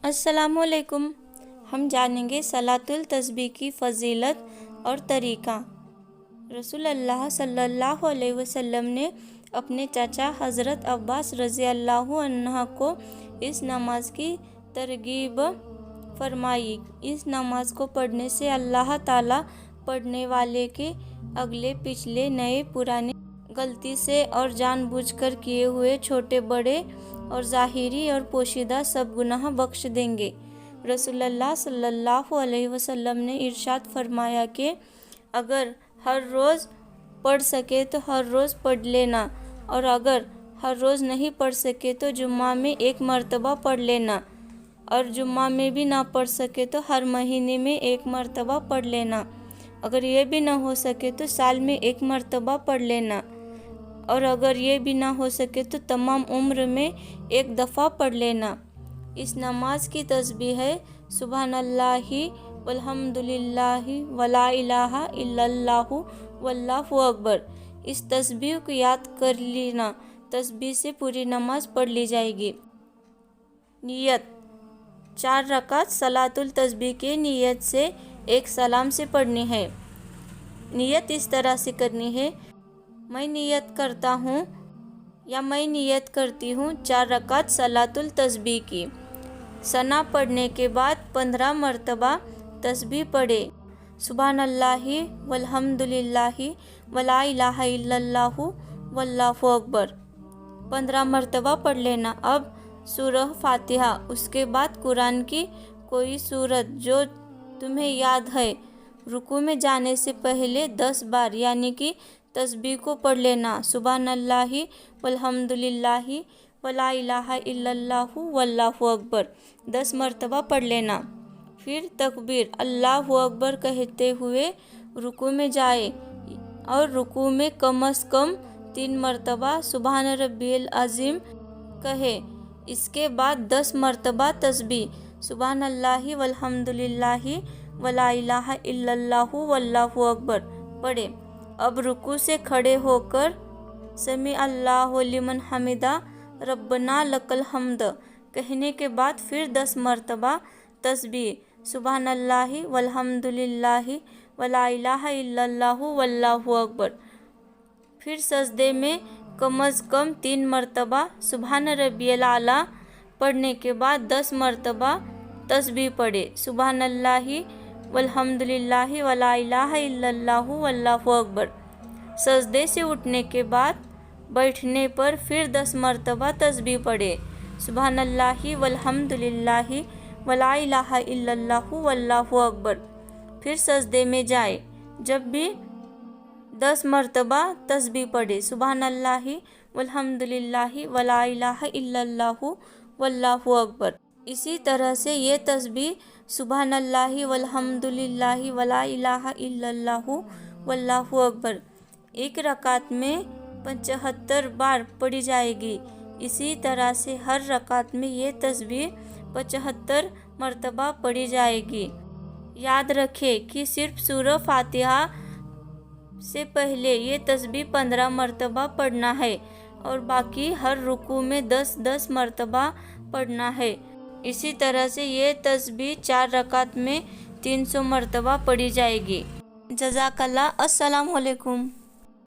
السلام علیکم۔ ہم جانیں گے صلاۃ التسبیح کی فضیلت اور طریقہ۔ رسول اللہ صلی اللہ علیہ وسلم نے اپنے چچا حضرت عباس رضی اللہ عنہ کو اس نماز کی ترغیب فرمائی۔ اس نماز کو پڑھنے سے اللہ تعالیٰ پڑھنے والے کے اگلے پچھلے نئے پرانے غلطی سے اور جان بوجھ کر کیے ہوئے چھوٹے بڑے اور ظاہری اور پوشیدہ سب گناہ بخش دیں گے۔ رسول اللہ صلی اللہ علیہ وسلم نے ارشاد فرمایا کہ اگر ہر روز پڑھ سکے تو ہر روز پڑھ لینا، اور اگر ہر روز نہیں پڑھ سکے تو جمعہ میں ایک مرتبہ پڑھ لینا، اور جمعہ میں بھی نہ پڑھ سکے تو ہر مہینے میں ایک مرتبہ پڑھ لینا، اگر یہ بھی نہ ہو سکے تو سال میں ایک مرتبہ پڑھ لینا، اور اگر یہ بھی نہ ہو سکے تو تمام عمر میں ایک دفعہ پڑھ لینا۔ اس نماز کی تسبیح ہے سبحان اللہ والحمد للہ ولا الہ الا اللہ واللہ اکبر۔ اس تسبیح کو یاد کر لینا، تسبیح سے پوری نماز پڑھ لی جائے گی۔ نیت: 4 رکعت صلاۃ التسبیح کے نیت سے ایک سلام سے پڑھنی ہے۔ نیت اس طرح سے کرنی ہے: میں نیت کرتا ہوں یا میں نیت کرتی ہوں 4 رکعت صلاۃ التسبیح کی۔ ثنا پڑھنے کے بعد 15 مرتبہ تسبیح پڑھے۔ سبحان اللہ والحمد للہ ولا الہ الا اللہ واللہ اکبر 15 مرتبہ پڑھ لینا۔ اب سورہ فاتحہ، اس کے بعد قرآن کی کوئی سورت جو تمہیں یاد ہے۔ رکوع میں جانے سے پہلے 10 بار یعنی کہ تسبیح کو پڑھ لینا: سبحان اللہ والحمد للہ ولا الہ الا اللہ واللہ اکبر 10 مرتبہ پڑھ لینا۔ پھر تکبیر اللہ اکبر کہتے ہوئے رکوع میں جائے اور رکوع میں کم از کم 3 مرتبہ سبحان ربی العظیم کہے۔ اس کے بعد 10 مرتبہ تسبیح سبحان اللہ والحمد للہ ولا الہ الا اللہ واللہ اکبر پڑھے۔ اب رکوع سے کھڑے ہو کر سمیع اللہ لمن حمدہ ربنا لک الحمد کہنے کے بعد پھر 10 مرتبہ تسبیح سبحان اللہ والحمد للہ ولا الہ الا اللہ واللہ اکبر۔ پھر سجدے میں کم از کم 3 مرتبہ سبحان ربی الاعلیٰ پڑھنے کے بعد 10 مرتبہ تسبیح پڑھے: سبحان اللہ والحمد للہ ولا الہ الا اللہ واللہ اکبر۔ سجدے سے اٹھنے کے بعد بیٹھنے پر پھر 10 مرتبہ تسبیح پڑھے: سبحان اللہ والحمد للہ ولا الہ الا اللہ واللہ اکبر۔ پھر سجدے میں جائے جب بھی 10 مرتبہ تسبیح پڑھے: سبحان اللہ والحمد للہ ولا الہ الا اللہ واللہ اکبر۔ اسی طرح سے یہ تسبیح سبحان اللہ والحمد للہ ولا الہ الا اللہ واللہ اکبر ایک رکعت میں 75 بار پڑھی جائے گی۔ اسی طرح سے ہر رکعت میں یہ تسبیح 75 مرتبہ پڑھی جائے گی۔ یاد رکھیں کہ صرف سورہ فاتحہ سے پہلے یہ تسبیح 15 مرتبہ پڑھنا ہے اور باقی ہر رکوع میں 10 مرتبہ پڑھنا ہے۔ اسی طرح سے یہ تسبیح 4 رکعت میں 300 مرتبہ پڑھی جائے گی۔ جزاک اللہ۔ السلام علیکم۔